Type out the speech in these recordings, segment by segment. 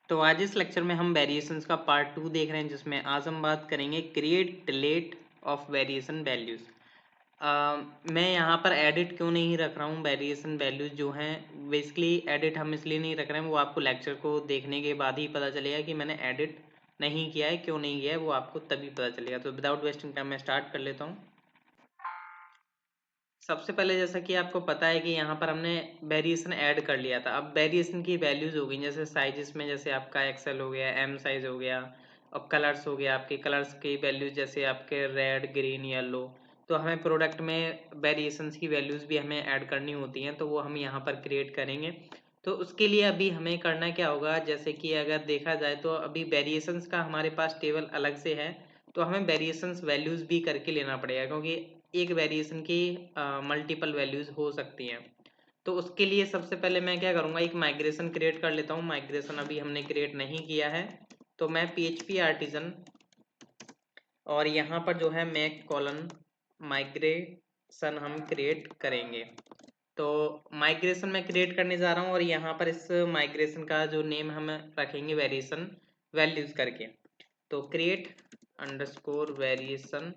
तो आज इस लेक्चर में हम वेरिएशंस का पार्ट 2 देख रहे हैं, जिसमें आज हम बात करेंगे create delete of variation values. मैं यहाँ पर एडिट क्यों नहीं रख रहा हूँ, वेरिएशन वैल्यूज़ जो हैं बेसिकली एडिट हम इसलिए नहीं रख रहे हैं, वो आपको लेक्चर को देखने के बाद ही पता चलेगा कि मैंने एडिट नहीं किया है, क्यों नहीं किया है, वो आपको तभी पता चलेगा। तो विदाउट वेस्टिंग टाइम मैं स्टार्ट कर लेता हूँ। सबसे पहले जैसा कि आपको पता है कि यहाँ पर हमने वेरिएशन ऐड कर लिया था। अब वेरिएशन की वैल्यूज़ हो गई, जैसे साइजेस में जैसे आपका एक्सेल हो गया, एम साइज़ हो गया, और कलर्स हो गया, आपके कलर्स की वैल्यूज़ जैसे आपके रेड, ग्रीन, येलो। तो हमें प्रोडक्ट में वेरिएशंस की वैल्यूज़ भी हमें ऐड करनी होती हैं, तो वो हम यहाँ पर क्रिएट करेंगे। तो उसके लिए अभी हमें करना क्या होगा, जैसे कि अगर देखा जाए तो अभी वेरिएशंस का हमारे पास टेबल अलग से है, तो हमें वेरिएशंस वैल्यूज़ भी करके लेना पड़ेगा, क्योंकि एक वेरिएशन की मल्टीपल वैल्यूज़ हो सकती हैं। तो उसके लिए सबसे पहले मैं क्या करूँगा, एक माइग्रेशन क्रिएट कर लेता हूँ। माइग्रेशन अभी हमने क्रिएट नहीं किया है, तो मैं PHP आर्टिजन और यहाँ पर जो है मेक कॉलन माइग्रेशन हम क्रिएट करेंगे। तो माइग्रेशन मैं क्रिएट करने जा रहा हूँ, और यहाँ पर इस माइग्रेशन का जो नेम हम रखेंगे वेरिएशन वैल्यूज़ करके। तो create underscore variation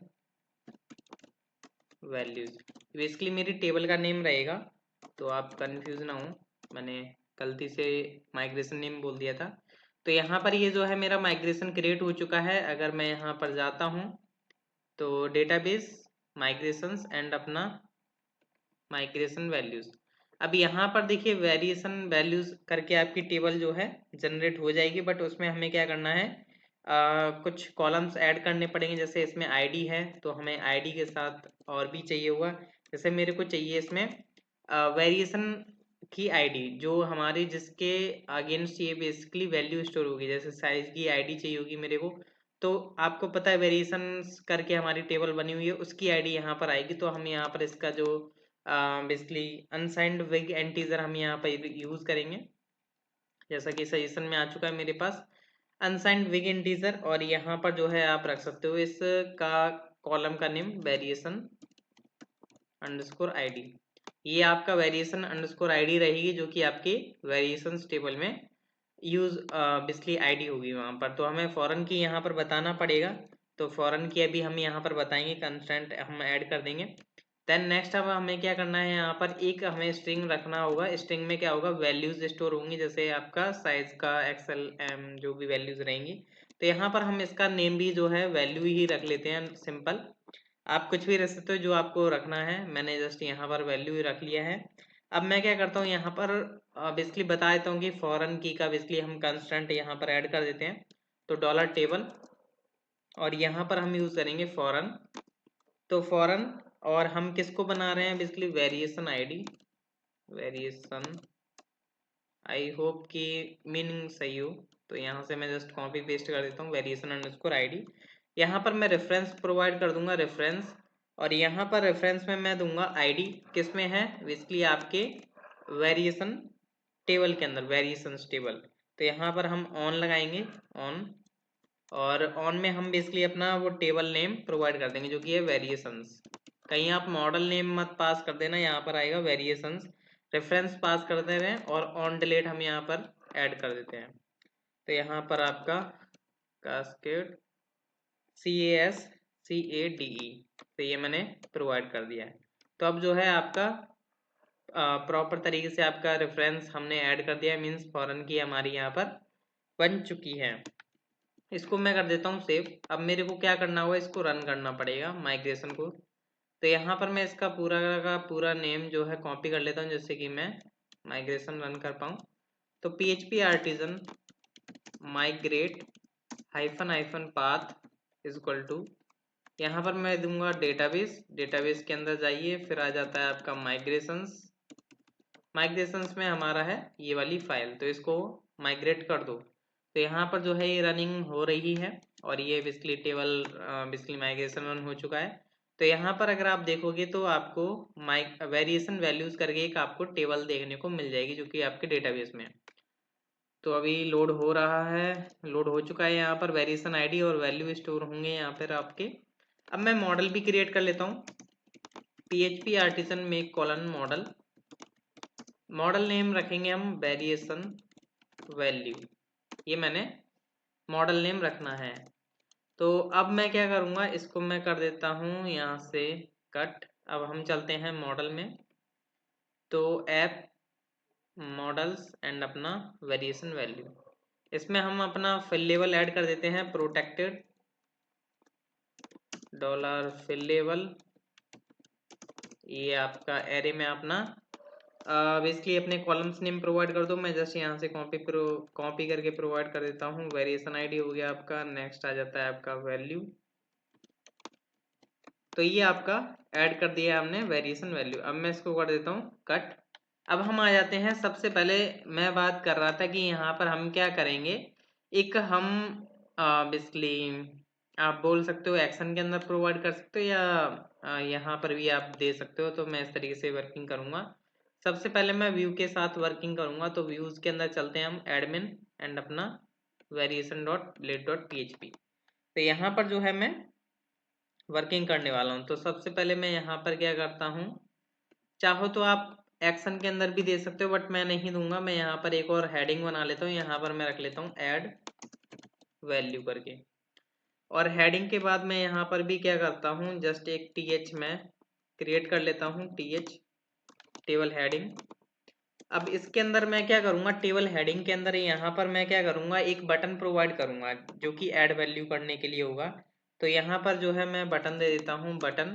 values basically मेरी टेबल का नेम रहेगा, तो आप कंफ्यूज ना हो, मैंने गलती से माइग्रेशन नेम बोल दिया था। तो यहाँ पर ये जो है मेरा माइग्रेशन क्रिएट हो चुका है। अगर मैं यहाँ पर जाता हूँ तो डेटाबेस माइग्रेशंस एंड अपना माइग्रेशन वैल्यूज़। अब यहाँ पर देखिए वेरिएशन वैल्यूज़ करके आपकी टेबल जो है जनरेट हो जाएगी, बट उसमें हमें क्या करना है, कुछ कॉलम्स ऐड करने पड़ेंगे। जैसे इसमें आईडी है, तो हमें आईडी के साथ और भी चाहिए होगा। जैसे मेरे को चाहिए इसमें वेरिएशन की आईडी, जो हमारी जिसके अगेंस्ट ये बेसिकली वैल्यू स्टोर होगी। जैसे साइज की आईडी चाहिए होगी मेरे को, तो आपको पता है वेरिएशन करके हमारी टेबल बनी हुई है, उसकी आईडी यहाँ पर आएगी। तो हम यहाँ पर इसका जो बेसिकली अनसाइंड विग एंटीजर हम यहाँ पर यूज़ करेंगे, जैसा कि सजेशन में आ चुका है मेरे पास अनसाइंड विग इंटीजर। और यहाँ पर जो है आप रख सकते हो इसका कॉलम का नेम वेरिएशन अंडरस्कोर आईडी। ये आपका वेरिएशन अंडरस्कोर आईडी रहेगी, जो कि आपकी वेरिएशन टेबल में यूज बेसिकली आईडी होगी वहाँ पर। तो हमें फॉरेन की यहाँ पर बताना पड़ेगा, तो फॉरेन की अभी हम यहाँ पर बताएंगे, कंस्टेंट हम ऐड कर देंगे। देन नेक्स्ट अब हमें क्या करना है, यहाँ पर एक हमें स्ट्रिंग रखना होगा। स्ट्रिंग में क्या होगा, वैल्यूज स्टोर होंगी, जैसे आपका साइज का एक्सएल एम जो भी वैल्यूज रहेंगी। तो यहाँ पर हम इसका नेम भी जो है वैल्यू ही रख लेते हैं, सिंपल। आप कुछ भी रख सकते हो जो आपको रखना है, मैंने जस्ट यहाँ पर वैल्यू ही रख लिया है। अब मैं क्या करता हूँ, यहाँ पर बेसिकली बता देता हूँ कि फॉरेन की का बेसिकली हम कंस्टेंट यहाँ पर ऐड कर देते हैं। तो डॉलर टेबल, और यहाँ पर हम यूज़ करेंगे फॉरेन। तो फॉरेन, और हम किसको बना रहे हैं, basically variation ID. Variation, I hope कि मीनिंग सही हो। तो यहाँ से मैं जस्ट कॉपी पेस्ट कर देता हूँ, वेरिएशन अंडरस्कोर आईडी। यहाँ पर मैं रेफरेंस प्रोवाइड कर दूंगा, रेफरेंस। और यहाँ पर रेफरेंस में मैं दूंगा आईडी, किस में है, बेसिकली आपके वेरिएशन टेबल के अंदर, वेरिएशन टेबल। तो यहाँ पर हम ऑन लगाएंगे, ऑन। और ऑन में हम बेसिकली अपना वो टेबल नेम प्रोवाइड कर देंगे, जो कि है वेरिएशंस। कहीं आप मॉडल नेम मत पास कर देना, यहाँ पर आएगा वेरिएशंस। रेफरेंस पास कर दे रहे हैं, और ऑन डिलीट हम यहाँ पर ऐड कर देते हैं। तो यहाँ पर आपका कास्केड CASCADE, तो ये मैंने प्रोवाइड कर दिया है। तो अब जो है आपका प्रॉपर तरीके से आपका रेफरेंस हमने ऐड कर दिया है, मीन्स फॉरेन की हमारी यहाँ पर बन चुकी है। इसको मैं कर देता हूँ सेव। अब मेरे को क्या करना होगा, इसको रन करना पड़ेगा माइग्रेशन को। तो यहाँ पर मैं इसका पूरा का पूरा नेम जो है कॉपी कर लेता हूँ, जैसे कि मैं माइग्रेशन रन कर पाऊँ। तो PHP artisan migrate hyphen hyphen path is equal to, यहाँ पर मैं दूंगा डेटाबेस। डेटाबेस के अंदर जाइए, फिर आ जाता है आपका माइग्रेशंस। माइग्रेशंस में हमारा है ये वाली फाइल, तो इसको माइग्रेट कर दो। तो यहाँ पर जो है ये रनिंग हो रही है, और ये basically table basically migration run हो चुका है। तो यहाँ पर अगर आप देखोगे तो आपको वेरिएशन वैल्यूज करके एक आपको टेबल देखने को मिल जाएगी, जो कि आपके डेटाबेस में है। तो अभी लोड हो रहा है, लोड हो चुका है। यहाँ पर वेरिएशन आईडी और वैल्यू स्टोर होंगे यहाँ पर आपके। अब मैं मॉडल भी क्रिएट कर लेता हूँ, PHP artisan make colon model. Model name रखेंगे हम वेरिएशन वैल्यू। ये मैंने मॉडल नेम रखना है। तो अब मैं क्या करूँगा, इसको मैं कर देता हूँ यहाँ से कट। अब हम चलते हैं मॉडल में, तो ऐप मॉडल्स एंड अपना वेरिएशन वैल्यू, इसमें हम अपना फिल लेवल ऐड कर देते हैं, प्रोटेक्टेड डॉलर फिल लेवल। ये आपका एरे में अपना बेसिकली अपने कॉलम्स नेम प्रोवाइड कर दो। मैं जस्ट यहाँ से कॉपी करके प्रोवाइड कर देता हूँ। वेरिएशन आईडी हो गया आपका, नेक्स्ट आ जाता है आपका वैल्यू। तो ये आपका ऐड कर दिया हमने वेरिएशन वैल्यू। अब मैं इसको कर देता हूँ कट। अब हम आ जाते हैं, सबसे पहले मैं बात कर रहा था कि यहाँ पर हम क्या करेंगे, एक हम बेसिकली आप बोल सकते हो एक्शन के अंदर प्रोवाइड कर सकते हो या यहाँ पर भी आप दे सकते हो। तो मैं इस तरीके से वर्किंग करूँगा। सबसे पहले मैं व्यू के साथ वर्किंग करूँगा, तो व्यूज़ के अंदर चलते हैं हम, एडमिन एंड अपना variation dot let dot php। तो यहाँ पर जो है मैं वर्किंग करने वाला हूँ। तो सबसे पहले मैं यहाँ पर क्या करता हूँ, चाहो तो आप एक्शन के अंदर भी दे सकते हो, बट मैं नहीं दूंगा। मैं यहाँ पर एक और हेडिंग बना लेता हूँ, यहाँ पर मैं रख लेता हूँ ऐड वैल्यू करके। और हेडिंग के बाद मैं यहाँ पर भी क्या करता हूँ, जस्ट एक th मैं क्रिएट कर लेता हूँ, th टेबल हेडिंग। अब इसके अंदर मैं क्या करूँगा, टेबल हेडिंग के अंदर यहाँ पर मैं क्या करूँगा, एक बटन प्रोवाइड करूँगा जो कि ऐड वैल्यू करने के लिए होगा। तो यहाँ पर जो है मैं बटन दे देता हूँ, बटन।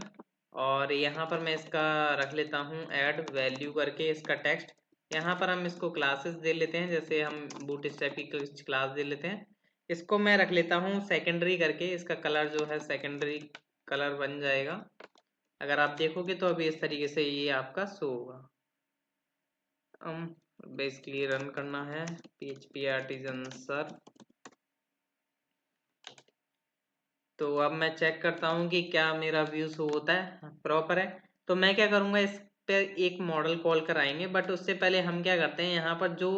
और यहाँ पर मैं इसका रख लेता हूँ ऐड वैल्यू करके, इसका टेक्स्ट। यहाँ पर हम इसको क्लासेस दे लेते हैं, जैसे हम बूटस्ट्रैप की क्लास दे लेते हैं। इसको मैं रख लेता हूँ सेकेंडरी करके, इसका कलर जो है सेकेंडरी कलर बन जाएगा। अगर आप देखोगे तो अभी इस तरीके से ये आपका शो होगा। बेसिकली रन करना है PHP आर्टिजन सर। तो अब मैं चेक करता हूँ कि क्या मेरा व्यू शो होता है, प्रॉपर है। तो मैं क्या करूँगा, इस पे एक मॉडल कॉल कराएंगे, बट उससे पहले हम क्या करते हैं, यहाँ पर जो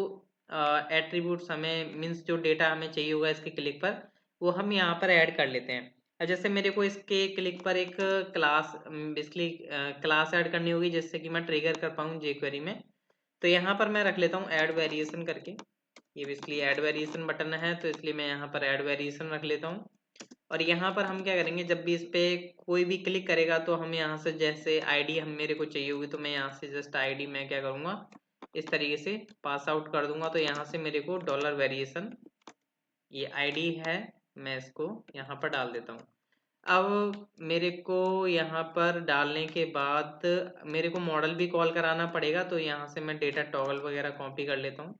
एट्रीब्यूट्स हमें मीन्स जो डेटा हमें चाहिए होगा इसके क्लिक पर, वो हम यहाँ पर ऐड कर लेते हैं। अब जैसे मेरे को इसके क्लिक पर एक क्लास बेसिकली क्लास ऐड करनी होगी, जिससे कि मैं ट्रिगर कर पाऊँ jQuery में। तो यहाँ पर मैं रख लेता हूँ ऐड वेरिएशन करके। ये बेसिकली ऐड वेरिएशन बटन है, तो इसलिए मैं यहाँ पर ऐड वेरिएशन रख लेता हूँ। और यहाँ पर हम क्या करेंगे, जब भी इस पे कोई भी क्लिक करेगा तो हम यहाँ से जैसे आईडी हम मेरे को चाहिए होगी, तो मैं यहाँ से जस्ट आईडी मैं क्या करूँगा, इस तरीके से पास आउट कर दूंगा। तो यहाँ से मेरे को डॉलर वेरिएशन ये आईडी है, मैं इसको यहाँ पर डाल देता हूँ। अब मेरे को यहाँ पर डालने के बाद मेरे को मॉडल भी कॉल कराना पड़ेगा। तो यहाँ से मैं डेटा टॉगल वगैरह कॉपी कर लेता हूँ,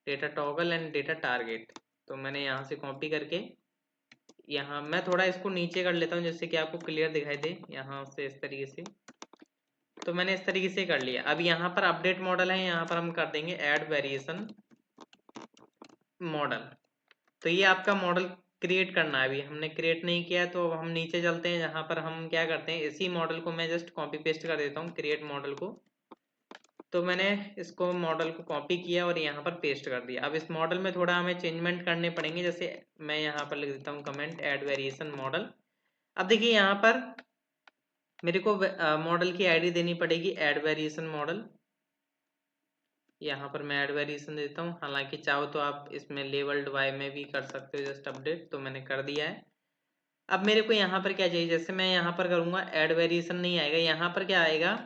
data toggle and data target. तो मैंने यहाँ से कॉपी करके यहाँ मैं थोड़ा इसको नीचे कर लेता हूँ, जिससे कि आपको क्लियर दिखाई दे यहाँ से, इस तरीके से। तो मैंने इस तरीके से कर लिया। अब यहाँ पर अपडेट मॉडल है, यहाँ पर हम कर देंगे ऐड वेरिएशन मॉडल। तो ये आपका मॉडल क्रिएट करना है, अभी हमने क्रिएट नहीं किया। तो अब हम नीचे चलते हैं, जहाँ पर हम क्या करते हैं, इसी मॉडल को मैं जस्ट कॉपी पेस्ट कर देता हूँ, क्रिएट मॉडल को। तो मैंने इसको मॉडल को कॉपी किया और यहाँ पर पेस्ट कर दिया। अब इस मॉडल में थोड़ा हमें चेंजमेंट करने पड़ेंगे, जैसे मैं यहाँ पर लिख देता हूँ कमेंट ऐड वेरिएशन मॉडल। अब देखिए यहाँ पर मेरे को मॉडल की आईडी देनी पड़ेगी ऐड वेरिएशन मॉडल। यहाँ पर मैं ऐड वेरिएशन देता हूँ। हालांकि चाहो तो आप इसमें लेवल्ड वाई में भी कर सकते हो, जस्ट अपडेट। तो मैंने कर दिया है। अब मेरे को यहाँ पर क्या चाहिए, जैसे मैं यहाँ पर करूँगा ऐड वेरिएशन नहीं आएगा, यहाँ पर क्या आएगा,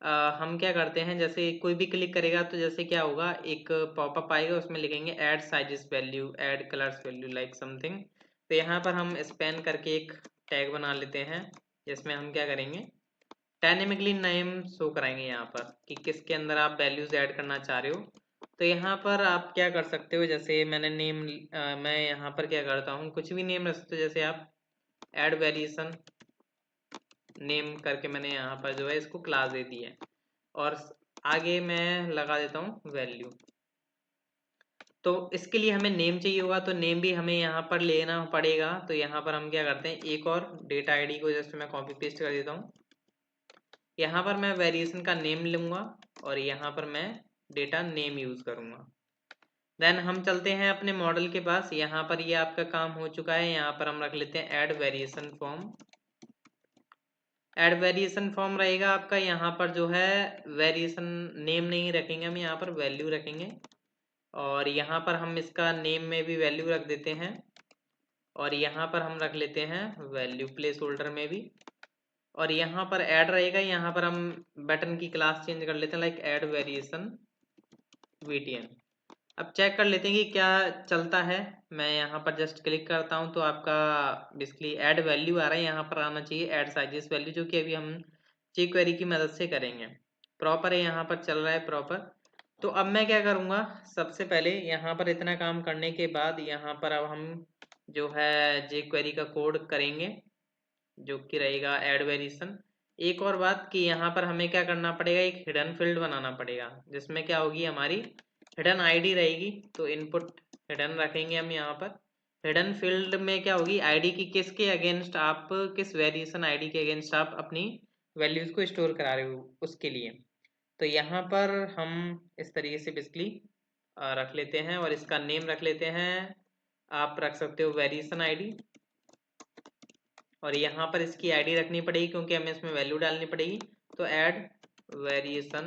हम क्या करते हैं, जैसे कोई भी क्लिक करेगा तो जैसे क्या होगा, एक पॉपअप आएगा, उसमें लिखेंगे add sizes value, add colours value like something. तो यहाँ पर हम स्पैन करके एक टैग बना लेते हैं, जिसमें हम क्या करेंगे, डायनेमिकली नेम शो कराएंगे यहाँ पर कि किसके अंदर आप वैल्यूज ऐड करना चाह रहे हो। तो यहाँ पर आप क्या कर सकते हो, जैसे मैंने नेम मैं यहाँ पर क्या करता हूँ, कुछ भी नेम रख सकते हो, जैसे आप ऐड वेरिएशन नेम करके मैंने यहाँ पर जो है इसको क्लास दे दी है। और आगे मैं लगा देता हूँ वैल्यू। तो इसके लिए हमें नेम चाहिए होगा, तो नेम भी हमें यहाँ पर लेना पड़ेगा। तो यहाँ पर हम क्या करते हैं, एक और डेटा आईडी को जस्ट मैं कॉपी पेस्ट कर देता हूँ। यहाँ पर मैं वेरिएशन का नेम लूँगा और यहाँ पर मैं डेटा नेम यूज़ करूँगा। देन हम चलते हैं अपने मॉडल के पास। यहाँ पर ये आपका काम हो चुका है। यहाँ पर हम रख लेते हैं add variation form. Add variation form रहेगा आपका। यहाँ पर जो है वेरिएशन नेम नहीं रखेंगे हम, यहाँ पर वैल्यू रखेंगे। और यहाँ पर हम इसका नेम में भी वैल्यू रख देते हैं और यहाँ पर हम रख लेते हैं वैल्यू प्लेस होल्डर में भी। और यहाँ पर ऐड रहेगा, यहाँ पर हम बटन की क्लास चेंज कर लेते हैं लाइक ऐड वेरिएशन VTN। अब चेक कर लेते हैं कि क्या चलता है। मैं यहाँ पर जस्ट क्लिक करता हूँ तो आपका बेसिकली ऐड वैल्यू आ रहा है, यहाँ पर आना चाहिए ऐड साइजेस वैल्यू, जो कि अभी हम jQuery की मदद से करेंगे। प्रॉपर है, यहाँ पर चल रहा है प्रॉपर। तो अब मैं क्या करूँगा, सबसे पहले यहाँ पर इतना काम करने के बाद यहाँ पर अब हम जो है jQuery का कोड करेंगे, जो कि रहेगा ऐड वेरिएशन। एक और बात कि यहाँ पर हमें क्या करना पड़ेगा, एक हिडन फील्ड बनाना पड़ेगा जिसमें क्या होगी, हमारी हिडन आईडी रहेगी। तो इनपुट हिडन रखेंगे हम यहाँ पर। हिडन फील्ड में क्या होगी, आईडी की किसके अगेंस्ट आप, किस वेरिएशन आईडी के अगेंस्ट आप अपनी वैल्यूज को स्टोर करा रहे हो उसके लिए। तो यहाँ पर हम इस तरीके से बेसिकली रख लेते हैं और इसका नेम रख लेते हैं, आप रख सकते हो वेरिएशन आईडी। और यहाँ पर इसकी आईडी रखनी पड़ेगी क्योंकि हमें इसमें वैल्यू डालनी पड़ेगी। तो ऐड वेरिएशन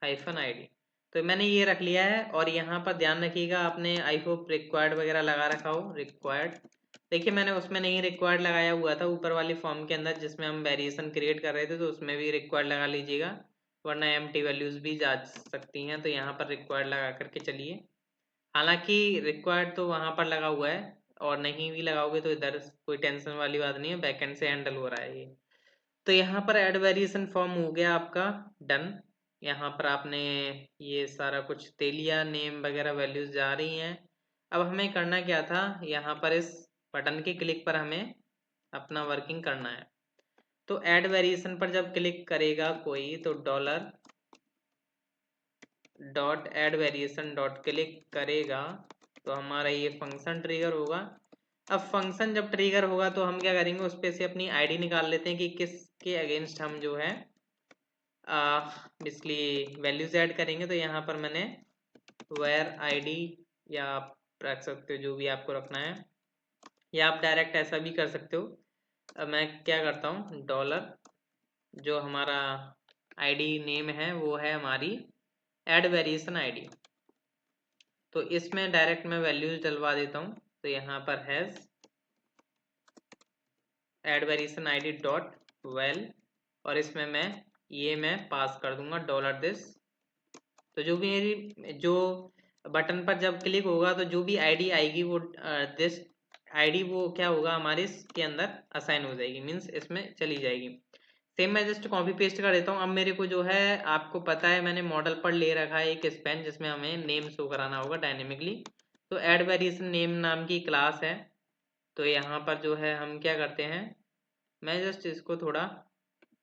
-id, तो मैंने ये रख लिया है। और यहाँ पर ध्यान रखिएगा, आपने आई होप रिक्वायर्ड वगैरह लगा रखा हो। रिक्वायर्ड देखिए मैंने उसमें नहीं रिक्वायर्ड लगाया हुआ था, ऊपर वाली फॉर्म के अंदर जिसमें हम वेरिएशन क्रिएट कर रहे थे, तो उसमें भी रिक्वायर्ड लगा लीजिएगा, वरना एम्प्टी वैल्यूज भी जा सकती हैं। तो यहाँ पर रिक्वायर्ड लगा करके चलिए। हालांकि रिक्वायर्ड तो वहाँ पर लगा हुआ है, और नहीं भी लगाओगे तो इधर कोई टेंशन वाली बात नहीं है, बैकएंड से हैंडल हो रहा है ये। तो यहाँ पर ऐड वेरिएशन फॉर्म हो गया आपका डन। यहाँ पर आपने ये सारा कुछ दे लिया, नेम वगैरह वैल्यूज जा रही हैं। अब हमें करना क्या था, यहाँ पर इस बटन के क्लिक पर हमें अपना वर्किंग करना है। तो ऐड वेरिएशन पर जब क्लिक करेगा कोई, तो $.add_variation डॉट क्लिक करेगा तो हमारा ये फंक्शन ट्रिगर होगा। अब फंक्शन जब ट्रिगर होगा तो हम क्या करेंगे, उस पे से अपनी आईडी निकाल लेते हैं कि किसके अगेंस्ट हम जो है बेसिकली वैल्यूज ऐड करेंगे। तो यहाँ पर मैंने वेयर आईडी, या आप रख सकते हो जो भी आपको रखना है, या आप डायरेक्ट ऐसा भी कर सकते हो। अब मैं क्या करता हूँ, डॉलर जो हमारा आईडी नेम है वो है हमारी ऐड वेरिएशन आईडी। तो इसमें डायरेक्ट मैं वैल्यूज डलवा देता हूँ। तो यहाँ पर has add variation ID dot well, और इसमें मैं पास कर दूंगा $this। तो जो भी मेरी जो बटन पर जब क्लिक होगा तो जो भी आईडी आएगी वो दिस आईडी वो क्या होगा, हमारे इसके अंदर असाइन हो जाएगी, मीन्स इसमें चली जाएगी। सेम मैं जस्ट कॉपी पेस्ट कर देता हूँ। अब मेरे को जो है, आपको पता है मैंने मॉडल पर ले रखा है एक स्पैन जिसमें हमें नेम शो कराना होगा डायनेमिकली। तो ऐड वेरिएशन नेम नाम की क्लास है। तो यहाँ पर जो है हम क्या करते हैं, मैं जस्ट इसको थोड़ा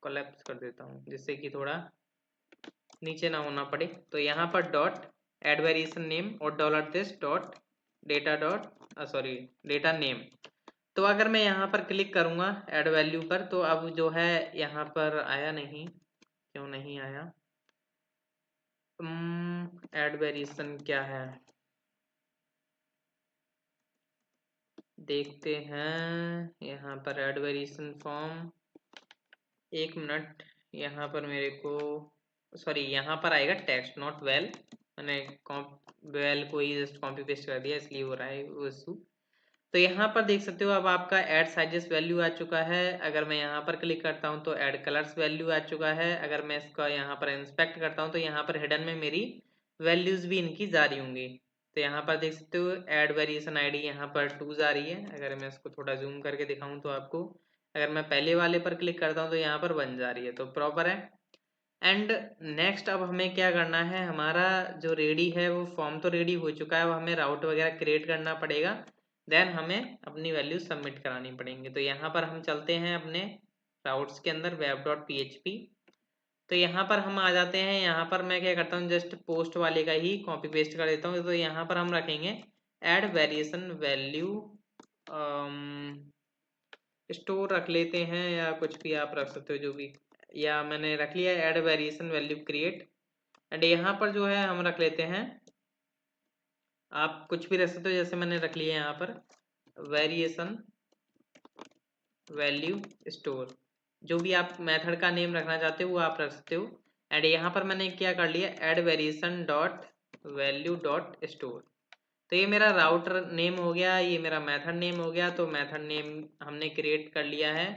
कोलैप्स कर देता हूँ जिससे कि थोड़ा नीचे ना होना पड़े। तो यहाँ पर डॉट ऐड वेरिएशन नेम और $this dot data data name. तो अगर मैं यहाँ पर क्लिक करूँगा ऐड वैल्यू पर, तो अब जो है यहाँ पर आया नहीं, क्यों नहीं आया, ऐड वेरिएशन क्या है देखते हैं। यहाँ पर ऐड वेरिएशन फॉर्म, एक मिनट, यहाँ पर मेरे को सॉरी यहाँ पर आएगा टेक्स्ट नॉट वेल, मैंने वेल को ही जस्ट कॉपी पेस्ट कर दिया इसलिए हो रहा है वो इशू। तो यहाँ पर देख सकते हो अब आपका ऐड साइजेस वैल्यू आ चुका है। अगर मैं यहाँ पर क्लिक करता हूँ तो ऐड कलर्स वैल्यू आ चुका है। अगर मैं इसका यहाँ पर इंस्पेक्ट करता हूँ तो यहाँ पर हिडन में मेरी वैल्यूज भी इनकी जारी होंगी। तो यहाँ पर देख सकते हो ऐड वेरिएशन आईडी यहाँ पर 2 जा रही है। अगर मैं इसको थोड़ा जूम करके दिखाऊँ तो आपको, अगर मैं पहले वाले पर क्लिक करता हूँ तो यहाँ पर 1 जा रही है, तो प्रॉपर है। एंड नेक्स्ट अब हमें क्या करना है, हमारा जो रेडी है वो फॉर्म तो रेडी हो चुका है, अब हमें राउट वगैरह क्रिएट करना पड़ेगा, देन हमें अपनी वैल्यू सबमिट करानी पड़ेंगी। तो यहाँ पर हम चलते हैं अपने राउट्स के अंदर web.php। तो यहाँ पर हम आ जाते हैं। यहाँ पर मैं क्या करता हूँ, जस्ट पोस्ट वाले का ही कॉपी पेस्ट कर देता हूँ। तो यहाँ पर हम रखेंगे ऐड वेरिएशन वैल्यू स्टोर रख लेते हैं, या कुछ भी आप रख सकते हो जो भी, या मैंने रख लिया add variation value create. And यहाँ पर जो है हम रख लेते हैं, आप कुछ भी रख सकते हो, जैसे मैंने रख लिया यहाँ पर वेरिएशन वैल्यू स्टोर। जो भी आप मेथड का नेम रखना चाहते हो वो आप रख सकते हो। एंड यहाँ पर मैंने क्या कर लिया, add variation dot value dot store. तो ये मेरा राउटर नेम हो गया, ये मेरा मेथड नेम हो गया। तो मेथड नेम हमने क्रिएट कर लिया है।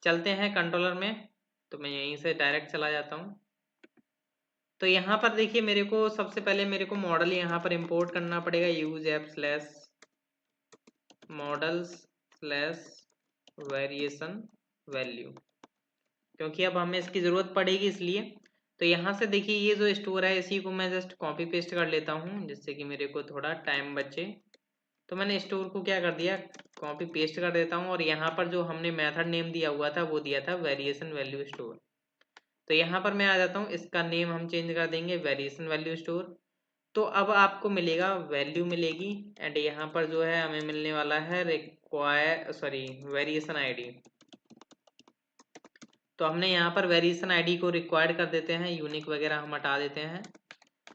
चलते हैं कंट्रोलर में, तो मैं यहीं से डायरेक्ट चला जाता हूँ। तो यहाँ पर देखिए मेरे को सबसे पहले मेरे को मॉडल यहाँ पर इंपोर्ट करना पड़ेगा, use app slash models slash variation value, क्योंकि अब हमें इसकी ज़रूरत पड़ेगी इसलिए। तो यहाँ से देखिए ये जो स्टोर है इसी को मैं जस्ट कॉपी पेस्ट कर लेता हूँ, जिससे कि मेरे को थोड़ा टाइम बचे। तो मैंने स्टोर को क्या कर दिया, कॉपी पेस्ट कर देता हूँ। और यहाँ पर जो हमने मेथड नेम दिया हुआ था वो दिया था वेरिएशन वैल्यू स्टोर। तो यहाँ पर मैं आ जाता हूँ, इसका नेम हम चेंज कर देंगे वेरिएशन वैल्यू स्टोर। तो अब आपको मिलेगा वैल्यू मिलेगी, एंड यहाँ पर जो है हमें मिलने वाला है वेरिएशन आईडी। तो हमने यहाँ पर वेरिएशन आईडी को रिक्वायर्ड कर देते हैं, यूनिक वगैरह हम हटा देते हैं।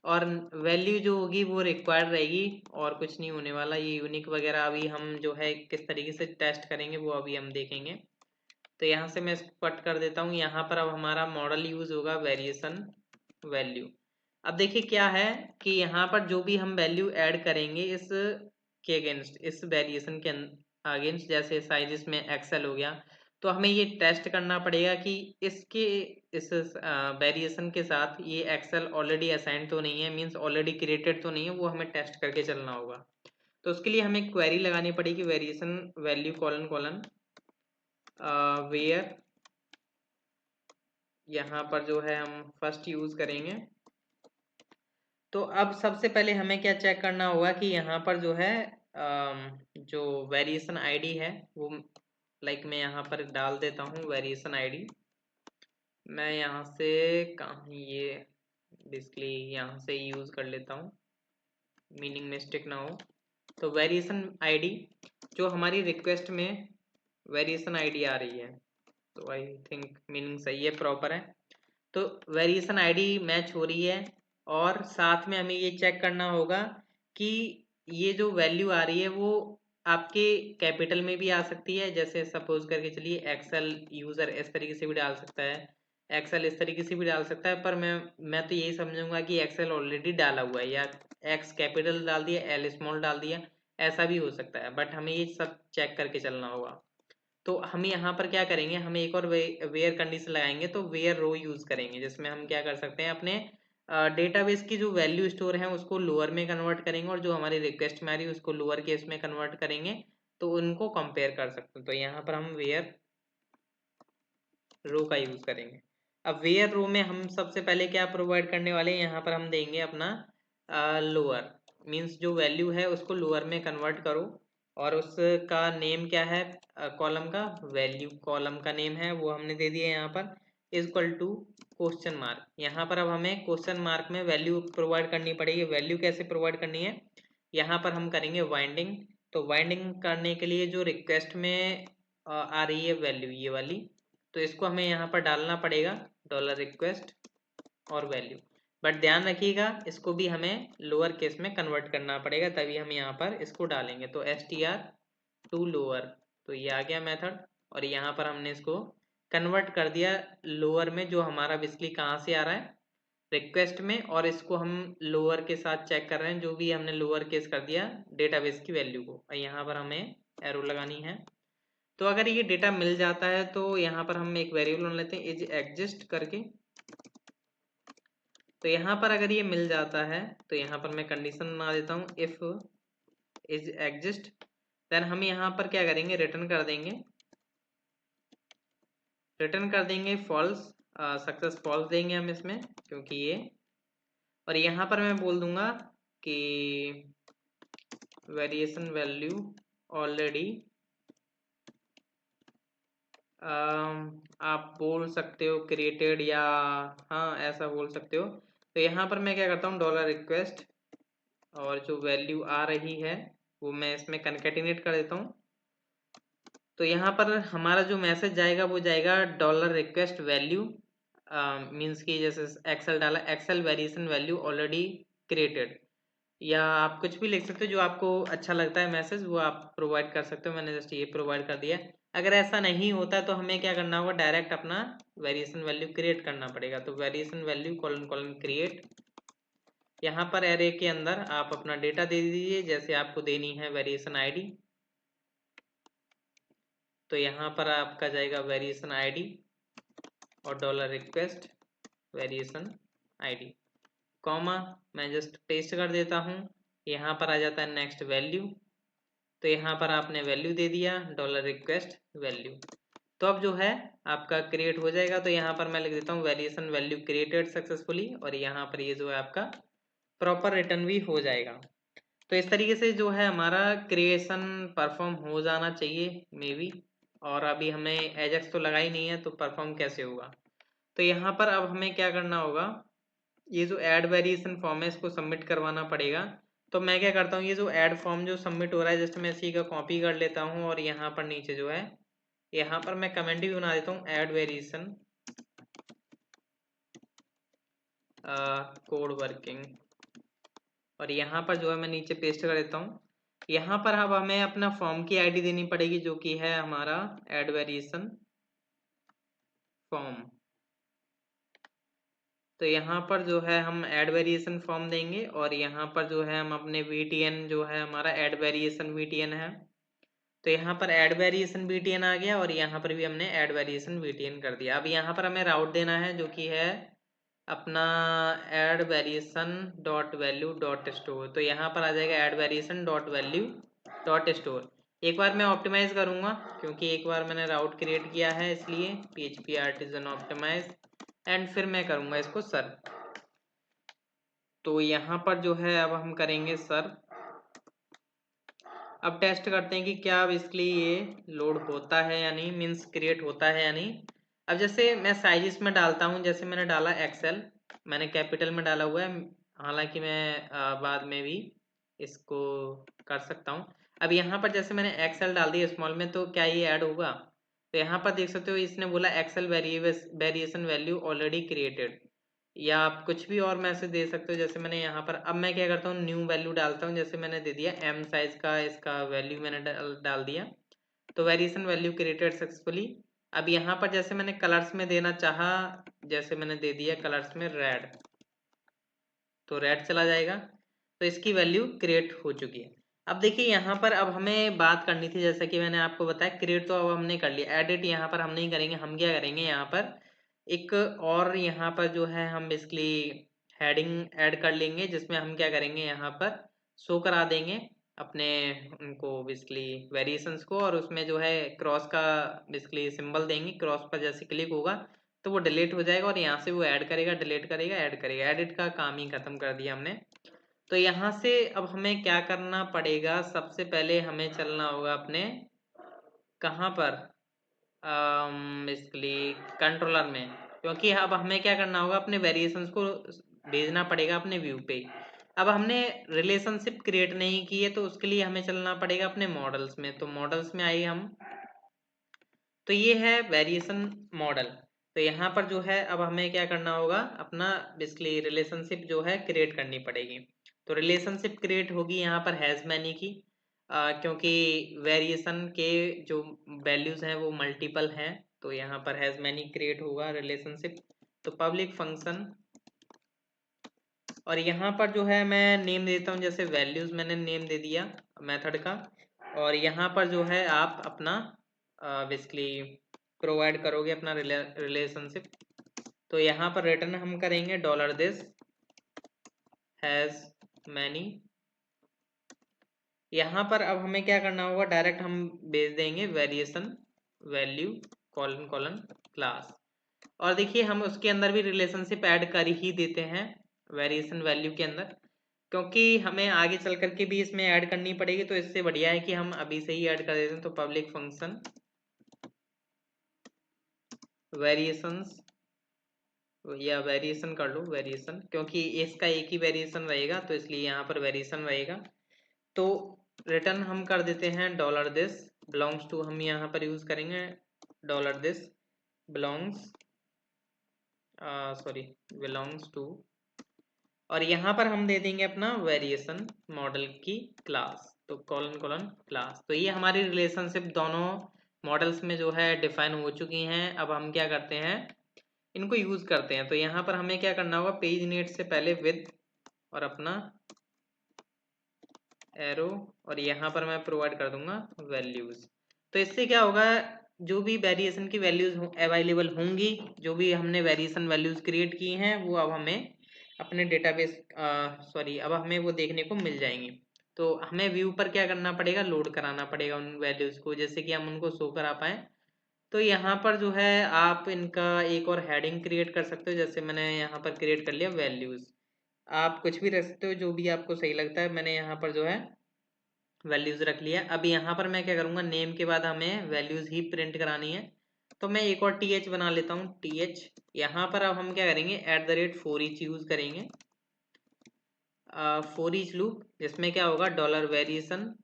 और वैल्यू जो होगी वो रिक्वायर्ड रहेगी, और कुछ नहीं होने वाला। ये यूनिक वगैरह अभी हम जो है किस तरीके से टेस्ट करेंगे वो अभी हम देखेंगे। तो यहाँ से मैं इसको कट कर देता हूँ। यहाँ पर अब हमारा मॉडल यूज होगा वेरिएशन वैल्यू। अब देखिए क्या है कि यहाँ पर जो भी हम वैल्यू ऐड करेंगे इस के अगेंस्ट, इस वेरिएशन के अगेंस्ट, जैसे साइज में एक्सेल हो गया, तो हमें ये टेस्ट करना पड़ेगा कि इसके इस वेरिएशन के साथ ये एक्सेल ऑलरेडी असाइन तो नहीं है, मीन्स ऑलरेडी क्रिएटेड तो नहीं है, वो हमें टेस्ट करके चलना होगा। तो उसके लिए हमें क्वेरी लगानी पड़ेगी, variation value colon colon where. यहाँ पर जो है हम फर्स्ट यूज करेंगे। तो अब सबसे पहले हमें क्या चेक करना होगा कि यहाँ पर जो है जो वेरिएशन आईडी है वो मैं यहाँ पर डाल देता हूँ वेरिएशन आईडी। मैं यहाँ से कहाँ ये बेसिकली यहाँ से यूज़ कर लेता हूँ, मीनिंग मिस्टेक ना हो। तो वेरिएशन आईडी जो हमारी रिक्वेस्ट में वेरिएशन आईडी आ रही है, तो आई थिंक मीनिंग सही है, प्रॉपर है। तो वेरिएशन आईडी मैच हो रही है, और साथ में हमें ये चेक करना होगा कि ये जो वैल्यू आ रही है वो आपके कैपिटल में भी आ सकती है। जैसे सपोज करके चलिए एक्सेल यूज़र इस तरीके से भी डाल सकता है, एक्सेल इस तरीके से भी डाल सकता है, पर मैं तो यही समझूंगा कि एक्सेल ऑलरेडी डाला हुआ है, या एक्स कैपिटल डाल दिया, एल स्मॉल डाल दिया, ऐसा भी हो सकता है। बट हमें ये सब चेक करके चलना होगा। तो हम यहाँ पर क्या करेंगे, हम एक और वेयर कंडीशन लगाएंगे। तो वेयर रो यूज करेंगे, जिसमें हम क्या कर सकते हैं, अपने डेटाबेस की जो वैल्यू स्टोर है उसको लोअर में कन्वर्ट करेंगे, और जो हमारी रिक्वेस्ट में आ रही है उसको लोअर केस में कन्वर्ट करेंगे। तो उनको कंपेयर कर सकते हैं। तो यहाँ पर हम वेयर रो का यूज करेंगे। अब वेयर रो में हम सबसे पहले क्या प्रोवाइड करने वाले हैं, यहाँ पर हम देंगे अपना लोअर, मीन्स जो वैल्यू है उसको लोअर में कन्वर्ट करो। और उसका नेम क्या है कॉलम का, वैल्यू कॉलम का नेम है वो हमने दे दिया यहाँ पर, इक्वल टू क्वेश्चन मार्क। यहाँ पर अब हमें क्वेश्चन मार्क में वैल्यू प्रोवाइड करनी पड़ेगी। वैल्यू कैसे प्रोवाइड करनी है, यहाँ पर हम करेंगे वाइंडिंग। तो वाइंडिंग करने के लिए जो रिक्वेस्ट में आ रही है वैल्यू ये वाली, तो इसको हमें यहाँ पर डालना पड़ेगा डॉलर रिक्वेस्ट और वैल्यू। बट ध्यान रखिएगा इसको भी हमें लोअर केस में कन्वर्ट करना पड़ेगा, तभी हम यहाँ पर इसको डालेंगे। तो str टू लोअर, तो ये आ गया मेथड, और यहाँ पर हमने इसको कन्वर्ट कर दिया लोअर में, जो हमारा बेसिकली कहाँ से आ रहा है, रिक्वेस्ट में। और इसको हम लोअर के साथ चेक कर रहे हैं, जो भी हमने लोअर केस कर दिया डेटाबेस की वैल्यू को, और यहाँ पर हमें एरो लगानी है। तो अगर ये डेटा मिल जाता है तो यहाँ पर हम एक वेरिएबल बना लेते हैं इज एग्जिस्ट करके। तो यहाँ पर अगर ये मिल जाता है तो यहाँ पर मैं कंडीशन बना देता हूँ, इफ इज एग्जिस्ट, देन हम यहाँ पर क्या करेंगे, रिटर्न कर देंगे फॉल्स, सक्सेस फॉल्स देंगे हम इसमें, क्योंकि ये। और यहाँ पर मैं बोल दूंगा कि वेरिएशन वैल्यू ऑलरेडी, आप बोल सकते हो क्रिएटेड, या हाँ ऐसा बोल सकते हो। तो यहाँ पर मैं क्या करता हूँ, डॉलर रिक्वेस्ट, और जो वैल्यू आ रही है वो मैं इसमें कनकेटिनेट कर देता हूँ। तो यहाँ पर हमारा जो मैसेज जाएगा वो जाएगा डॉलर रिक्वेस्ट वैल्यू, मीन्स की जैसे एक्सेल डाला, excel variation value already created, या आप कुछ भी लिख सकते हो जो आपको अच्छा लगता है मैसेज, वो आप प्रोवाइड कर सकते हो। मैंने जस्ट ये प्रोवाइड कर दिया। अगर ऐसा नहीं होता तो हमें क्या करना होगा, डायरेक्ट अपना वेरिएशन वैल्यू क्रिएट करना पड़ेगा। तो variation value colon colon create, यहाँ पर एरे के अंदर आप अपना डेटा दे दीजिए, जैसे आपको देनी है वेरिएशन आईडी, तो यहाँ पर आपका जाएगा वेरिएशन आईडी और dollar request variation ID, comma मैं जस्ट पेस्ट कर देता हूँ। यहाँ पर आ जाता है नेक्स्ट वैल्यू, तो यहाँ पर आपने वैल्यू दे दिया डॉलर रिक्वेस्ट वैल्यू, तो अब जो है आपका क्रिएट हो जाएगा। तो यहाँ पर मैं लिख देता हूँ वेरिएशन वैल्यू क्रिएटेड सक्सेसफुली, और यहाँ पर ये जो है आपका प्रॉपर रिटर्न भी हो जाएगा। तो इस तरीके से जो है हमारा क्रिएशन परफॉर्म हो जाना चाहिए मे बी, और अभी हमें एजेक्स तो लगा ही नहीं है, तो परफॉर्म कैसे होगा। तो यहाँ पर अब हमें क्या करना होगा, ये जो ऐड वेरिएशन फॉर्म है इसको सबमिट करवाना पड़ेगा। तो मैं क्या करता हूँ, ये जो ऐड फॉर्म जो सबमिट हो रहा है जस्ट मैं इसी का कॉपी कर लेता हूँ, और यहाँ पर नीचे जो है यहाँ पर मैं कमेंट भी बना देता हूँ ऐड वेरिएशन कोड वर्किंग, और यहाँ पर जो है मैं नीचे पेस्ट कर देता हूँ। यहाँ पर अब हमें अपना फॉर्म की आईडी देनी पड़ेगी, जो कि है हमारा ऐड वेरिएशन फॉर्म। तो यहाँ पर जो है हम ऐड वेरिएशन फॉर्म देंगे, और यहाँ पर जो है हम अपने VTN जो है हमारा ऐड वेरिएशन VTN है, तो यहाँ पर ऐड वेरिएशन VTN आ गया, और यहाँ पर भी हमने ऐड वेरिएशन VTN कर दिया। अब यहाँ पर हमें राउट देना है, जो कि है अपना add variation dot value dot store, तो यहाँ पर आ जाएगा add variation dot value dot store. एक बार मैं ऑप्टिमाइज करूँगा, क्योंकि एक बार मैंने राउट क्रिएट किया है, इसलिए PHP आर्टिजन ऑप्टिमाइज, एंड फिर मैं करूँगा इसको सर्व। तो यहाँ पर जो है अब हम करेंगे सर्व। अब टेस्ट करते हैं कि क्या बेसिकली ये लोड होता है या नहीं, मीन्स क्रिएट होता है या नहीं। अब जैसे मैं साइज इसमें डालता हूँ, जैसे मैंने डाला एक्सेल, मैंने कैपिटल में डाला हुआ है, हालांकि मैं बाद में भी इसको कर सकता हूँ। अब यहाँ पर जैसे मैंने एक्सेल डाल दिया स्मॉल में, तो क्या ये ऐड होगा। तो यहाँ पर देख सकते हो इसने बोला excel variation value already created, या आप कुछ भी और मैसेज दे सकते हो। जैसे मैंने यहाँ पर अब मैं क्या करता हूँ, न्यू वैल्यू डालता हूँ, जैसे मैंने दे दिया M साइज का, इसका वैल्यू मैंने डाल दिया, तो वेरिएशन वैल्यू क्रिएटेड सक्सेसफुली। अब यहाँ पर जैसे मैंने कलर्स में देना चाहा, जैसे मैंने दे दिया कलर्स में रेड, तो रेड चला जाएगा, तो इसकी वैल्यू क्रिएट हो चुकी है। अब देखिए यहाँ पर अब हमें बात करनी थी, जैसा कि मैंने आपको बताया क्रिएट तो अब हमने कर लिया, एडिट यहाँ पर हम नहीं करेंगे। हम क्या करेंगे, यहाँ पर एक और यहाँ पर जो है हम बेसिकली हेडिंग ऐड कर लेंगे, जिसमें हम क्या करेंगे, यहाँ पर शो करा देंगे अपने उनको बेसिकली वेरिएशंस को, और उसमें जो है क्रॉस का बेसिकली सिंबल देंगे। क्रॉस पर जैसे क्लिक होगा तो वो डिलीट हो जाएगा, और यहाँ से वो ऐड करेगा, डिलीट करेगा, ऐड करेगा। एडिट का काम ही खत्म कर दिया हमने। तो यहाँ से अब हमें क्या करना पड़ेगा, सबसे पहले हमें चलना होगा अपने कहाँ पर, बेसिकली कंट्रोलर में, क्योंकि अब हमें क्या करना होगा, अपने वेरिएशंस को भेजना पड़ेगा अपने व्यू पे। अब हमने रिलेशनशिप क्रिएट नहीं की है, तो उसके लिए हमें चलना पड़ेगा अपने मॉडल्स में। तो मॉडल्स में आइए हम, तो ये है वेरिएशन मॉडल। तो यहाँ पर जो है अब हमें क्या करना होगा, अपना बेसिकली रिलेशनशिप जो है क्रिएट करनी पड़ेगी। तो रिलेशनशिप क्रिएट होगी यहाँ पर हैज़ मैनी की, क्योंकि वेरिएशन के जो वैल्यूज हैं वो मल्टीपल हैं, तो यहाँ पर हैज़ मैनी क्रिएट होगा रिलेशनशिप। तो पब्लिक फंक्शन, और यहाँ पर जो है मैं नेम देता हूँ, जैसे वैल्यूज मैंने नेम दे दिया मेथड का, और यहाँ पर जो है आप अपना बेसिकली प्रोवाइड करोगे अपना रिलेशनशिप। तो यहाँ पर रिटर्न हम करेंगे डॉलर दिस हैज मैनी। यहाँ पर अब हमें क्या करना होगा, डायरेक्ट हम भेज देंगे variation value colon colon class, और देखिए हम उसके अंदर भी रिलेशनशिप ऐड कर ही देते हैं वेरिएशन वैल्यू के अंदर, क्योंकि हमें आगे चल करके भी इसमें ऐड करनी पड़ेगी। तो इससे बढ़िया है कि हम अभी से ही ऐड कर देते हैं। तो पब्लिक फंक्शन वेरिएशंस, या वेरिएशन कर लो वेरिएशन, क्योंकि इसका एक ही वेरिएशन रहेगा, तो इसलिए यहाँ पर वेरिएशन रहेगा। तो रिटर्न हम कर देते हैं डॉलर दिस बिलोंग्स टू, हम यहाँ पर यूज करेंगे dollar this belongs belongs to, और यहाँ पर हम दे देंगे अपना वेरिएशन मॉडल की क्लास, तो कॉलन कॉलन क्लास। तो ये हमारी रिलेशनशिप दोनों मॉडल्स में जो है डिफाइन हो चुकी हैं। अब हम क्या करते हैं, इनको यूज करते हैं। तो यहाँ पर हमें क्या करना होगा, पेज नेट से पहले विद और अपना एरो, और यहाँ पर मैं प्रोवाइड कर दूंगा वैल्यूज। तो इससे क्या होगा, जो भी वेरिएशन की वैल्यूज अवेलेबल होंगी, जो भी हमने वेरिएशन वैल्यूज क्रिएट की हैं, वो अब हमें अपने डेटाबेस अब हमें वो देखने को मिल जाएंगी। तो हमें व्यू पर क्या करना पड़ेगा, लोड कराना पड़ेगा उन वैल्यूज को, जैसे कि हम उनको शो करा पाएँ। तो यहाँ पर जो है आप इनका एक और हेडिंग क्रिएट कर सकते हो, जैसे मैंने यहाँ पर क्रिएट कर लिया वैल्यूज। आप कुछ भी रख सकते हो जो भी आपको सही लगता है। मैंने यहाँ पर जो है वैल्यूज रख लिया। अब यहाँ पर मैं क्या करूँगा, नेम के बाद हमें वैल्यूज ही प्रिंट करानी है, तो मैं एक और th बना लेता हूँ, th। यहाँ पर अब हम क्या करेंगे, @for each यूज करेंगे, फॉर ईच लूप, जिसमें क्या होगा, डॉलर वेरिएशन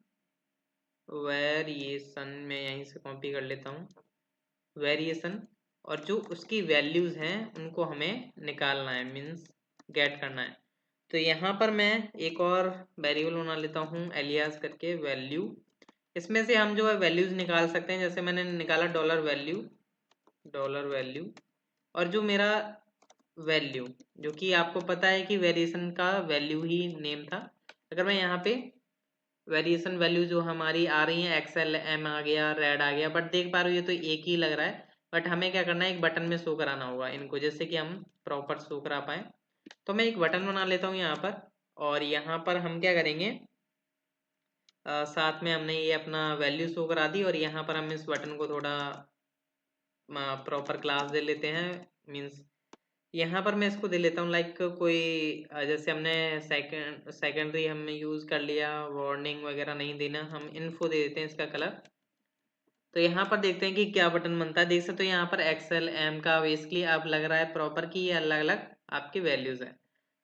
में यहीं से कॉपी कर लेता हूँ वेरिएशन, और जो उसकी वैल्यूज हैं उनको हमें निकालना है, मीन्स गेट करना है। तो यहाँ पर मैं एक और वेरिएबल बना लेता हूँ एलियास करके, वैल्यू। इसमें से हम जो है वैल्यूज निकाल सकते हैं, जैसे मैंने निकाला डॉलर वैल्यू, और जो मेरा वैल्यू, जो कि आपको पता है कि वेरिएशन का वैल्यू ही नेम था। अगर मैं यहाँ पे वेरिएशन वैल्यू जो हमारी आ रही है, एक्सएल एम आ गया, रेड आ गया, बट देख पा रहे हो ये तो एक ही लग रहा है, बट हमें क्या करना है, एक बटन में शो कराना होगा इनको, जैसे कि हम प्रॉपर शो करा पाए। तो मैं एक बटन बना लेता हूँ यहाँ पर, और यहाँ पर हम क्या करेंगे, साथ में हमने ये अपना वैल्यू शो करा दी, और यहाँ पर हम इस बटन को थोड़ा प्रॉपर क्लास दे लेते हैं। मीन्स यहाँ पर मैं इसको दे लेता हूँ लाइक कोई जैसे हमने सेकेंडरी हमने यूज़ कर लिया, वार्निंग वगैरह नहीं देना, हम इन्फो दे देते हैं इसका कलर। तो यहाँ पर देखते हैं कि क्या बटन बनता है। देख सकते हो यहाँ पर एक्सएल एम का बेसिकली अब लग रहा है प्रॉपर कि ये अलग अलग आपकी वैल्यूज है,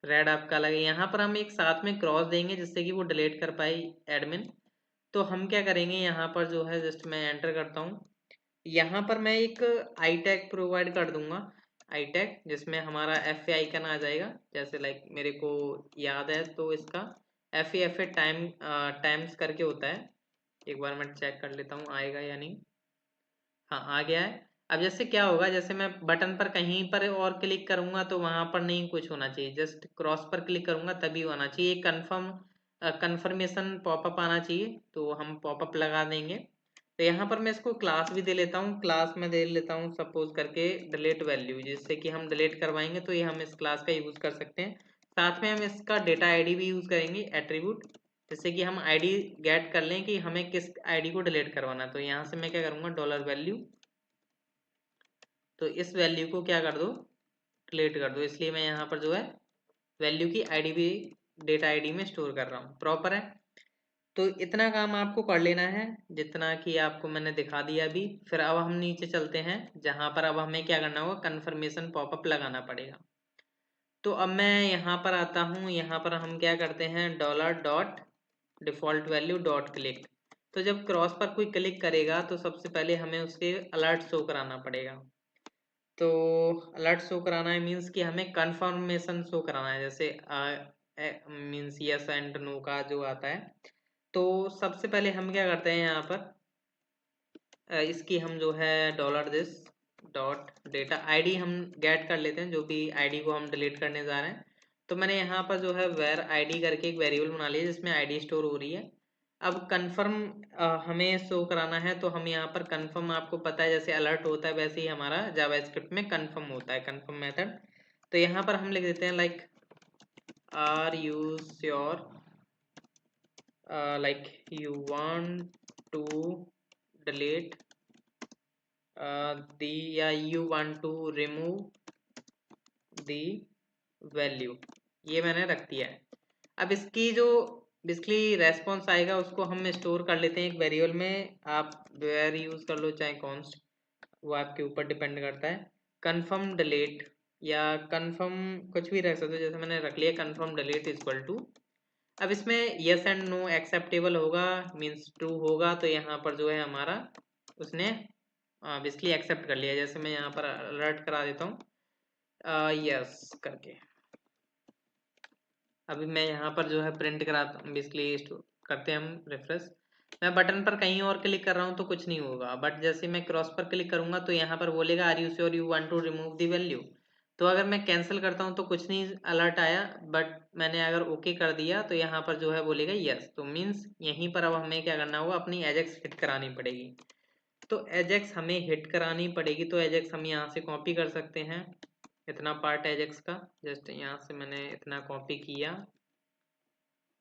रेड आपका अलग है। यहाँ पर हम एक साथ में क्रॉस देंगे जिससे कि वो डिलीट कर पाए एडमिन। तो हम क्या करेंगे, यहाँ पर जो है जस्ट मैं एंटर करता हूँ, यहाँ पर मैं एक आई टैग प्रोवाइड कर दूंगा, आई टैग जिसमें हमारा एफ ए आइकन आ जाएगा, जैसे लाइक मेरे को याद है तो इसका एफ ए टाइम्स करके होता है। एक बार मैं चेक कर लेता हूँ आएगा या नहीं। हाँ आ गया है। अब जैसे क्या होगा, जैसे मैं बटन पर कहीं पर और क्लिक करूंगा तो वहां पर नहीं कुछ होना चाहिए, जस्ट क्रॉस पर क्लिक करूंगा तभी होना चाहिए, कंफर्मेशन पॉपअप आना चाहिए, तो हम पॉपअप लगा देंगे। तो यहाँ पर मैं इसको क्लास भी दे लेता हूँ, क्लास में दे लेता हूँ सपोज करके डिलीट वैल्यू, जिससे कि हम डिलीट करवाएंगे तो ये हम इस क्लास का यूज कर सकते हैं। साथ में हम इसका डेटा आईडी भी यूज करेंगे, एट्रीब्यूट, जिससे कि हम आईडी गेट कर लें कि हमें किस आईडी को डिलीट करवाना। तो यहाँ से मैं क्या करूँगा, डॉलर वैल्यू, तो इस वैल्यू को क्या कर दो, डिलीट कर दो, इसलिए मैं यहाँ पर जो है वैल्यू की आईडी भी डेटा आईडी में स्टोर कर रहा हूँ, प्रॉपर है। तो इतना काम आपको कर लेना है जितना कि आपको मैंने दिखा दिया अभी। फिर अब हम नीचे चलते हैं, जहाँ पर अब हमें क्या करना होगा, कन्फर्मेशन पॉपअप लगाना पड़ेगा। तो अब मैं यहाँ पर आता हूँ, यहाँ पर हम क्या करते हैं, dollar dot default value dot click. तो जब क्रॉस पर कोई क्लिक करेगा तो सबसे पहले हमें उसके अलर्ट शो कराना पड़ेगा। तो अलर्ट शो कराना है मीन्स कि हमें कंफर्मेशन शो कराना है, जैसे मीन्स यस एंड नो का जो आता है। तो सबसे पहले हम क्या करते हैं, यहाँ पर इसकी हम जो है dollar this dot data ID हम गेट कर लेते हैं, जो भी आईडी को हम डिलीट करने जा रहे हैं। तो मैंने यहाँ पर जो है वेर आईडी करके एक वेरिएबल बना लिया जिसमें आईडी स्टोर हो रही है। अब कन्फर्म हमें शो कराना है, तो हम यहाँ पर कन्फर्म, आपको पता है जैसे अलर्ट होता है वैसे ही हमारा जावास्क्रिप्ट में कन्फर्म होता है, कन्फर्म मेथड। तो यहाँ पर हम लिख देते हैं like are you sure, like you want to delete the, या you want to remove the value, ये मैंने रख दिया है। अब इसकी जो बेसिकली रेस्पॉन्स आएगा उसको हम स्टोर कर लेते हैं एक वेरिएबल में, आप वेर यूज कर लो चाहे कॉन्स्ट, वो आपके ऊपर डिपेंड करता है। कन्फर्म डिलीट या कन्फर्म कुछ भी रख सकते हो, जैसे मैंने रख लिया कन्फर्म डिलीट इक्वल टू। अब इसमें यस एंड नो एक्सेप्टेबल होगा, मीन्स ट्रू होगा, तो यहाँ पर जो है हमारा उसने बेसिकली एक्सेप्ट कर लिया। जैसे मैं यहाँ पर अलर्ट करा देता हूँ यस करके। अभी मैं यहाँ पर जो है प्रिंट कराता हूँ, बेसिकली करते हैं हम रिफ्रेश। मैं बटन पर कहीं और क्लिक कर रहा हूँ तो कुछ नहीं होगा, बट जैसे मैं क्रॉस पर क्लिक करूंगा तो यहाँ पर बोलेगा are you sure you want to remove the value. तो अगर मैं कैंसिल करता हूँ तो कुछ नहीं अलर्ट आया, बट मैंने अगर ओके कर दिया तो यहाँ पर जो है बोलेगा यस। तो मीन्स यहीं पर अब हमें क्या करना होगा, अपनी एजेक्स हिट करानी पड़ेगी। तो एजेक्स हमें हिट करानी पड़ेगी, तो एजेक्स हम यहाँ से कॉपी कर सकते हैं, इतना पार्ट एजेक्स का जस्ट यहाँ से मैंने इतना कॉपी किया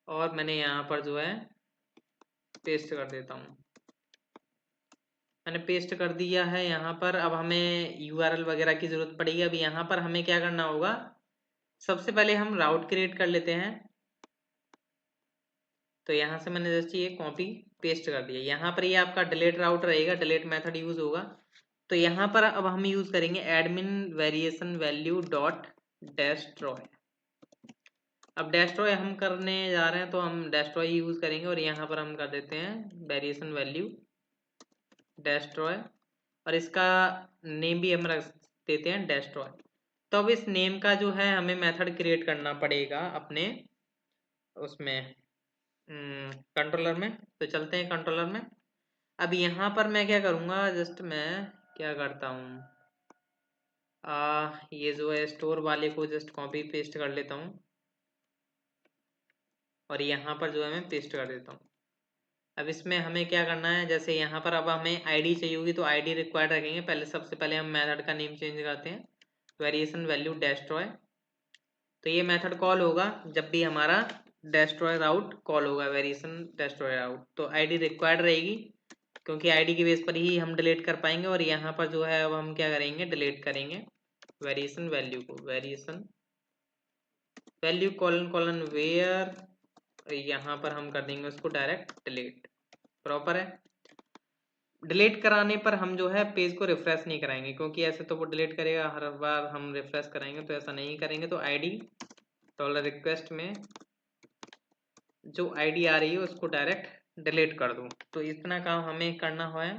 और मैंने यहाँ पर जो है पेस्ट कर देता हूँ। मैंने पेस्ट कर दिया है यहाँ पर। अब हमें यूआरएल वगैरह की ज़रूरत पड़ेगी। अब यहाँ पर हमें क्या करना होगा, सबसे पहले हम राउट क्रिएट कर लेते हैं। तो यहाँ से मैंने जस्ट ये कॉपी पेस्ट कर दिया। यहाँ पर ये आपका डिलीट राउट रहेगा, डिलीट मेथड यूज़ होगा। तो यहाँ पर अब हम यूज़ करेंगे admin variation value dot destroy. अब डेस्ट्रॉय हम करने जा रहे हैं तो हम डेस्ट्रॉय यूज़ करेंगे और यहाँ पर हम कर देते हैं वेरिएशन वैल्यू डेस्ट्रॉय और इसका नेम भी हम रख देते हैं डेस्ट्रॉय। तो अब इस नेम का जो है हमें मेथड क्रिएट करना पड़ेगा अपने उसमें कंट्रोलर में। तो चलते हैं कंट्रोलर में। अब यहाँ पर मैं क्या करूँगा, जस्ट मैं क्या करता हूँ, ये जो है स्टोर वाले को जस्ट कॉपी पेस्ट कर लेता हूँ और यहाँ पर जो है मैं पेस्ट कर देता हूँ। अब इसमें हमें क्या करना है, जैसे यहाँ पर अब हमें आईडी चाहिए होगी तो आईडी रिक्वायर्ड रखेंगे। पहले सबसे पहले हम मेथड का नेम चेंज करते हैं, वेरिएशन वैल्यू डेस्ट्रॉय। तो ये मेथड कॉल होगा जब भी हमारा डेस्ट्रॉय राउट कॉल होगा, वेरिएशन डेस्ट्रॉय राउट। तो आईडी रिक्वायर्ड रहेगी क्योंकि आईडी के बेस पर ही हम डिलीट कर पाएंगे। और यहाँ पर जो है अब हम क्या करेंगे, डिलीट करेंगे वेरिएशन वैल्यू को, variation value colon colon where, यहाँ पर हम कर देंगे उसको डायरेक्ट डिलीट। प्रॉपर है। डिलीट कराने पर हम जो है पेज को रिफ्रेश नहीं कराएंगे क्योंकि ऐसे तो वो डिलीट करेगा, हर बार हम रिफ्रेश कराएंगे तो ऐसा नहीं करेंगे। तो आईडी डॉलर रिक्वेस्ट में जो आईडी आ रही है उसको डायरेक्ट डिलीट कर दूँ। तो इतना काम हमें करना है।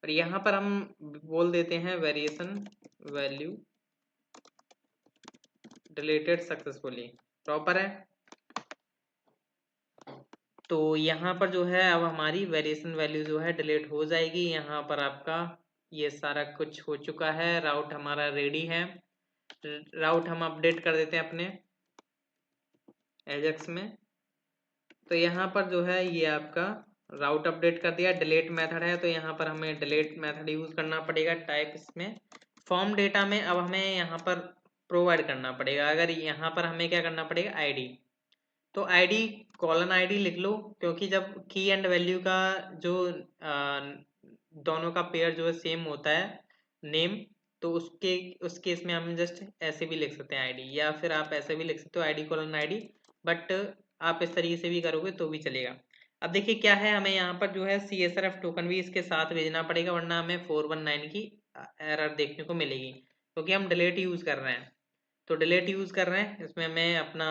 और यहाँ पर हम बोल देते हैं variation value deleted successfully. Proper है। तो यहाँ पर जो है अब हमारी वेरिएशन वैल्यू जो है डिलीट हो जाएगी। यहाँ पर आपका ये सारा कुछ हो चुका है, राउट हमारा रेडी है। राउट हम अपडेट कर देते हैं अपने एजेक्स में। तो यहाँ पर जो है ये आपका राउट अपडेट कर दिया। डिलीट मेथड है तो यहाँ पर हमें डिलीट मेथड यूज़ करना पड़ेगा। टाइप इसमें फॉर्म डेटा में अब हमें यहाँ पर प्रोवाइड करना पड़ेगा। अगर यहाँ पर हमें क्या करना पड़ेगा, आईडी। तो आईडी कॉलन आईडी लिख लो क्योंकि जब की एंड वैल्यू का जो दोनों का पेयर जो है सेम होता है नेम, तो उस केस में हम जस्ट ऐसे भी लिख सकते हैं आईडी, या फिर आप ऐसे भी लिख सकते हो आईडी कॉलन आईडी। बट आप इस तरीके से भी करोगे तो भी चलेगा। अब देखिए क्या है, हमें यहाँ पर जो है CSRF टोकन भी इसके साथ भेजना पड़ेगा वरना हमें 419 की एरर देखने को मिलेगी क्योंकि हम डिलीट यूज़ कर रहे हैं। तो डिलीट यूज़ कर रहे हैं, इसमें हमें अपना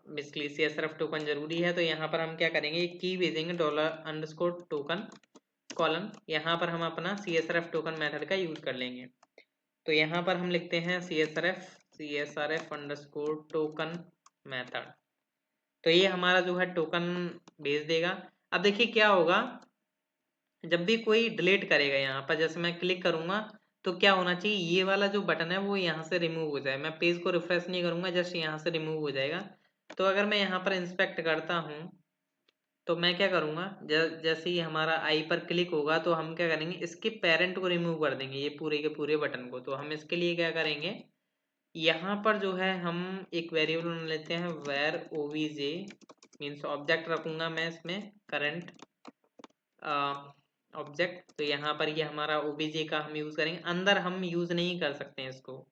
बेसिकली CSRF टोकन जरूरी है। तो यहाँ पर हम क्या करेंगे, की भेजेंगे $_ टोकन कॉलन। यहाँ पर हम अपना CSRF टोकन मेथड का यूज़ कर लेंगे। तो यहाँ पर हम लिखते हैं CSRF अंडरस्कोर टोकन मेथड। तो ये हमारा जो है टोकन भेज देगा। अब देखिए क्या होगा, जब भी कोई डिलीट करेगा यहाँ पर जैसे मैं क्लिक करूंगा तो क्या होना चाहिए, ये वाला जो बटन है वो यहाँ से रिमूव हो जाए। मैं पेज को रिफ्रेश नहीं करूंगा, जस्ट यहाँ से रिमूव हो जाएगा। तो अगर मैं यहाँ पर इंस्पेक्ट करता हूँ तो मैं क्या करूँगा, जैसे ही हमारा आई पर क्लिक होगा तो हम क्या करेंगे, इसके पेरेंट को रिमूव कर देंगे, ये पूरे के पूरे बटन को। तो हम इसके लिए क्या करेंगे, यहाँ पर जो है हम एक वेरिएबल लेते हैं वेर obj, मीन्स ऑब्जेक्ट रखूंगा मैं इसमें करंट ऑब्जेक्ट। तो यहाँ पर ये हमारा obj का हम यूज़ करेंगे। अंदर हम यूज़ नहीं कर सकते हैं इसको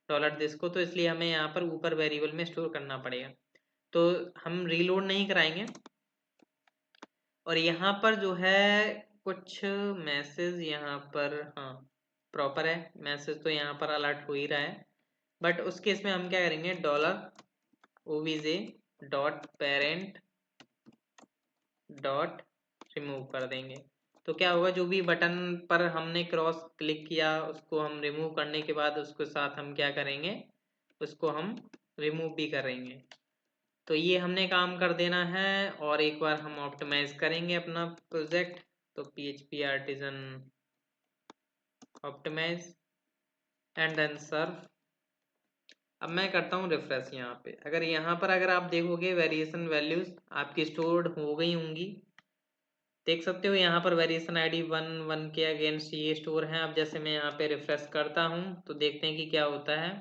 $this को, तो इसलिए हमें यहाँ पर ऊपर वेरिएबल में स्टोर करना पड़ेगा। तो हम रीलोड नहीं कराएंगे। और यहाँ पर जो है कुछ मैसेज यहाँ पर, हाँ प्रॉपर है, मैसेज तो यहाँ पर अलर्ट हो ही रहा है। बट उस केस में हम क्या करेंगे, $obj.parent डॉट रिमूव कर देंगे। तो क्या होगा, जो भी बटन पर हमने क्रॉस क्लिक किया उसको हम रिमूव करने के बाद उसके साथ हम क्या करेंगे, उसको हम रिमूव भी करेंगे। तो ये हमने काम कर देना है। और एक बार हम ऑप्टिमाइज करेंगे अपना प्रोजेक्ट। तो PHP artisan optimise and then serve. अब मैं करता हूँ रिफ्रेश यहाँ पे। अगर यहाँ पर अगर आप देखोगे वेरिएशन वैल्यूज आपकी स्टोर्ड हो गई होंगी, देख सकते हो यहाँ पर वेरिएशन आईडी 1 1 के अगेंस्ट ये स्टोर है। अब जैसे मैं यहाँ पे रिफ्रेश करता हूँ तो देखते हैं कि क्या होता है।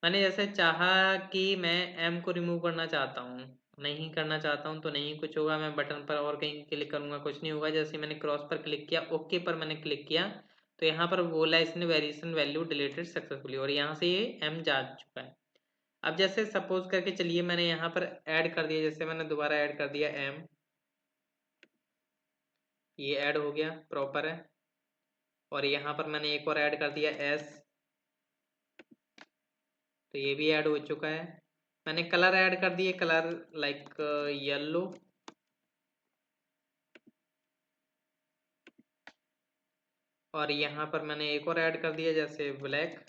मैंने जैसे चाहा कि मैं एम को रिमूव करना चाहता हूँ, नहीं करना चाहता हूँ तो नहीं कुछ होगा। मैं बटन पर और कहीं क्लिक करूंगा कुछ नहीं होगा। जैसे मैंने क्रॉस पर क्लिक किया, ओके पर मैंने क्लिक किया तो यहाँ पर बोला इसने वेरिएशन वैल्यू डिलीटेड सक्सेसफुली और यहाँ से ये एम जा चुका है। अब जैसे सपोज करके चलिए मैंने यहाँ पर ऐड कर दिया, जैसे मैंने दोबारा ऐड कर दिया एम, ये ऐड हो गया प्रॉपर है। और यहाँ पर मैंने एक और ऐड कर दिया एस, तो ये भी ऐड हो चुका है। मैंने कलर ऐड कर दिए, कलर लाइक येलो, और यहाँ पर मैंने एक और ऐड कर दिया जैसे ब्लैक।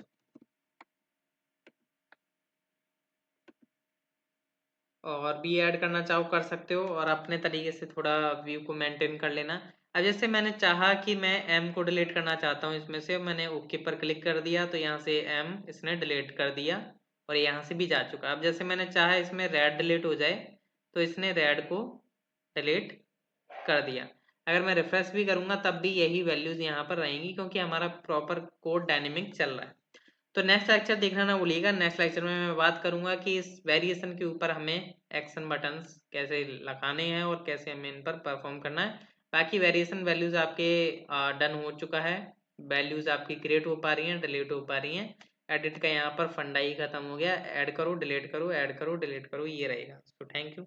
और भी ऐड करना चाहो कर सकते हो और अपने तरीके से थोड़ा व्यू को मेंटेन कर लेना। अब जैसे मैंने चाहा कि मैं एम को डिलीट करना चाहता हूँ इसमें से, मैंने ओके पर क्लिक कर दिया तो यहाँ से एम इसने डिलीट कर दिया और यहाँ से भी जा चुका। अब जैसे मैंने चाहा इसमें रेड डिलीट हो जाए तो इसने रेड को डिलीट कर दिया। अगर मैं रिफ्रेश भी करूंगा तब भी यही वैल्यूज यहाँ पर रहेंगी क्योंकि हमारा प्रॉपर कोड डायनेमिक चल रहा है। तो नेक्स्ट लेक्चर देखना ना भूलिएगा। नेक्स्ट लेक्चर में मैं बात करूंगा कि इस वेरिएशन के ऊपर हमें एक्शन बटन्स कैसे लगाने हैं और कैसे हमें इन पर परफॉर्म करना है। बाकी वेरिएशन वैल्यूज आपके डन हो चुका है, वैल्यूज आपकी क्रिएट हो पा रही हैं, डिलीट हो पा रही हैं। एडिट का यहाँ पर फंडा ही खत्म हो गया, ऐड करो डिलीट करो, ऐड करो डिलीट करो, ये रहेगा। तो थैंक यू।